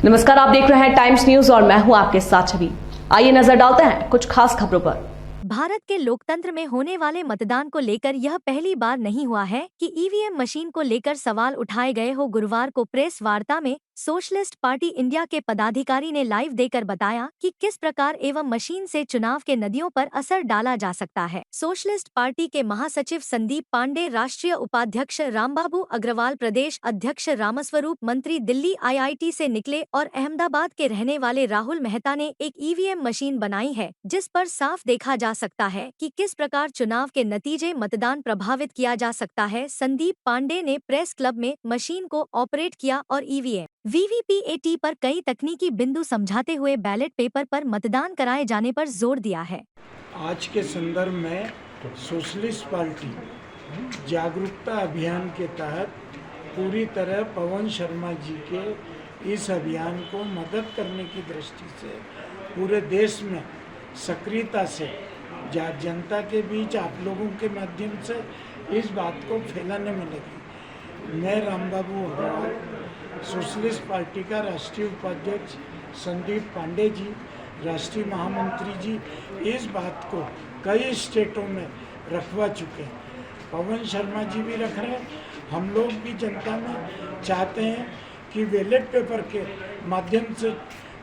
नमस्कार, आप देख रहे हैं टाइम्स न्यूज और मैं हूं आपके साथ छवि। आइए नजर डालते हैं कुछ खास खबरों पर। भारत के लोकतंत्र में होने वाले मतदान को लेकर यह पहली बार नहीं हुआ है कि ईवीएम मशीन को लेकर सवाल उठाए गए हो। गुरुवार को प्रेस वार्ता में सोशलिस्ट पार्टी इंडिया के पदाधिकारी ने लाइव देकर बताया कि किस प्रकार एवं मशीन से चुनाव के नदियों पर असर डाला जा सकता है। सोशलिस्ट पार्टी के महासचिव संदीप पांडे, राष्ट्रीय उपाध्यक्ष रामबाबू अग्रवाल, प्रदेश अध्यक्ष रामस्वरूप, मंत्री दिल्ली आईआईटी से निकले और अहमदाबाद के रहने वाले राहुल मेहता ने एक ईवीएम मशीन बनाई है, जिस पर साफ देखा जा सकता है कि किस प्रकार चुनाव के नतीजे मतदान प्रभावित किया जा सकता है। संदीप पांडे ने प्रेस क्लब में मशीन को ऑपरेट किया और ईवीएम वीवीपीएटी पर कई तकनीकी बिंदु समझाते हुए बैलेट पेपर पर मतदान कराए जाने पर जोर दिया है। आज के संदर्भ में सोशलिस्ट पार्टी जागरूकता अभियान के तहत पूरी तरह पवन शर्मा जी के इस अभियान को मदद करने की दृष्टि से पूरे देश में सक्रियता से जनता के बीच आप लोगों के माध्यम से इस बात को फैलाने में लगी। मैं रामबाबू अग्रवाल, सोशलिस्ट पार्टी का राष्ट्रीय उपाध्यक्ष संदीप पांडे जी, राष्ट्रीय महामंत्री जी, इस बात को कई स्टेटों में रखवा चुके हैं। पवन शर्मा जी भी रख रहे हैं। हम लोग भी जनता में चाहते हैं कि बैलेट पेपर के माध्यम से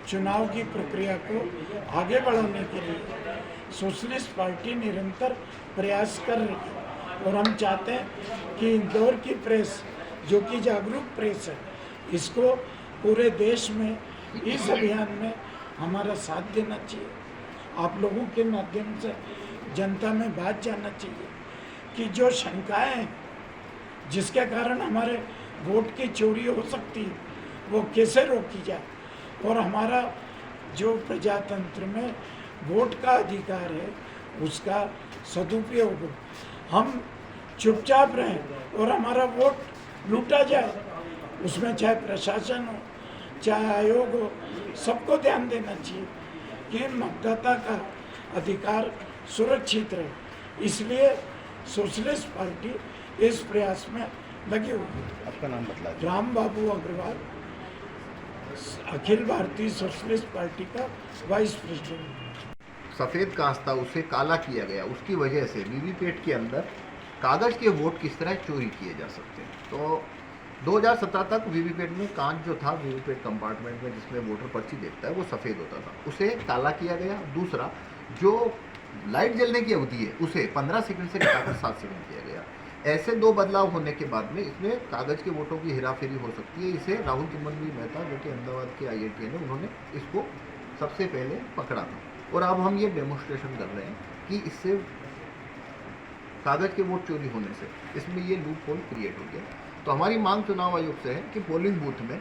चुनाव की प्रक्रिया को आगे बढ़ाने के लिए सोशलिस्ट पार्टी निरंतर प्रयास कर रही है और हम चाहते हैं कि इंदौर की प्रेस, जो कि जागरूक प्रेस है, इसको पूरे देश में इस अभियान में हमारा साथ देना चाहिए। आप लोगों के माध्यम से जनता में बात जानना चाहिए कि जो शंकाएं हैं जिसके कारण हमारे वोट की चोरी हो सकती है, वो कैसे रोकी जाए और हमारा जो प्रजातंत्र में वोट का अधिकार है उसका सदुपयोग हो। हम चुपचाप रहें और हमारा वोट लूटा जाए, उसमें चाहे प्रशासन हो चाहे आयोग हो, सबको ध्यान देना चाहिए कि मतदाता का अधिकार सुरक्षित रहे। इसलिए सोशलिस्ट पार्टी इस प्रयास में लगी हुई है। आपका नाम बतला दीजिए। रामबाबू अग्रवाल, अखिल भारतीय सोशलिस्ट पार्टी का वाइस प्रेसिडेंट। सफ़ेद कांच था, उसे काला किया गया, उसकी वजह से वीवीपैट के अंदर कागज़ के वोट किस तरह चोरी किए जा सकते हैं। तो 2017 तक वीवीपैट में कांच जो था, वीवीपैट कंपार्टमेंट में जिसमें वोटर पर्ची देखता है, वो सफ़ेद होता था, उसे काला किया गया। दूसरा, जो लाइट जलने की अवधि है उसे 15 सेकंड से घटाकर 7 सेकंड किया गया। ऐसे दो बदलाव होने के बाद में इसमें कागज़ के वोटों की हेराफेरी हो सकती है। इसे राहुल मेहता, जो कि अहमदाबाद के आईआईटी ने, उन्होंने इसको सबसे पहले पकड़ा था और अब हम ये डेमोन्स्ट्रेशन कर रहे हैं कि इससे कागज़ के वोट चोरी होने से इसमें ये लूप होल क्रिएट हो गया। तो हमारी मांग चुनाव आयोग से है कि पोलिंग बूथ में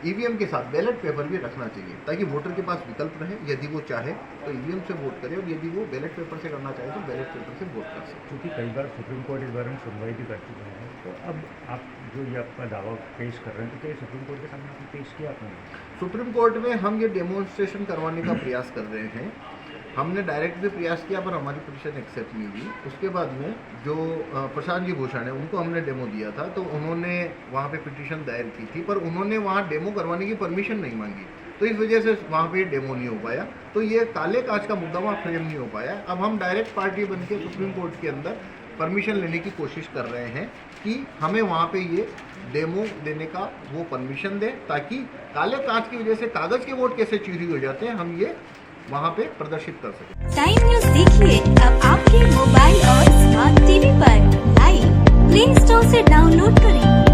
ईवीएम के साथ बैलेट पेपर भी रखना चाहिए, ताकि वोटर के पास विकल्प रहे। यदि वो चाहे तो ईवीएम से वोट करे और यदि वो बैलेट पेपर से करना चाहे तो बैलेट पेपर से वोट कर सकते। क्योंकि कई बार सुप्रीम कोर्ट इस बारे में सुनवाई भी कर चुका है, तो अब आप जो ये अपना दावा पेश कर रहे हैं, तो क्या सुप्रीम कोर्ट के सामने आपने पेश किया आपने? सुप्रीम कोर्ट में हम ये डेमोन्स्ट्रेशन करवाने का प्रयास कर रहे हैं। हमने डायरेक्ट भी प्रयास किया पर हमारी पिटीशन एक्सेप्ट नहीं हुई। उसके बाद में जो प्रशांत जी भूषण है, उनको हमने डेमो दिया था, तो उन्होंने वहाँ पे पिटीशन दायर की थी, पर उन्होंने वहाँ डेमो करवाने की परमिशन नहीं मांगी, तो इस वजह से वहाँ पे डेमो नहीं हो पाया। तो ये काले कांच का मुद्दा वहाँ फ्रेम नहीं हो पाया। अब हम डायरेक्ट पार्टी बन के सुप्रीम कोर्ट के अंदर परमिशन लेने की कोशिश कर रहे हैं कि हमें वहाँ पे ये डेमो देने का वो परमिशन दें, ताकि काले कांच की वजह से कागज़ के वोट कैसे चोरी हो जाते हैं हम ये वहाँ पे प्रदर्शित कर सकें। टाइम न्यूज देखिए अब आपके मोबाइल और स्मार्ट टीवी पर। लाइव प्ले स्टोर से डाउनलोड करें।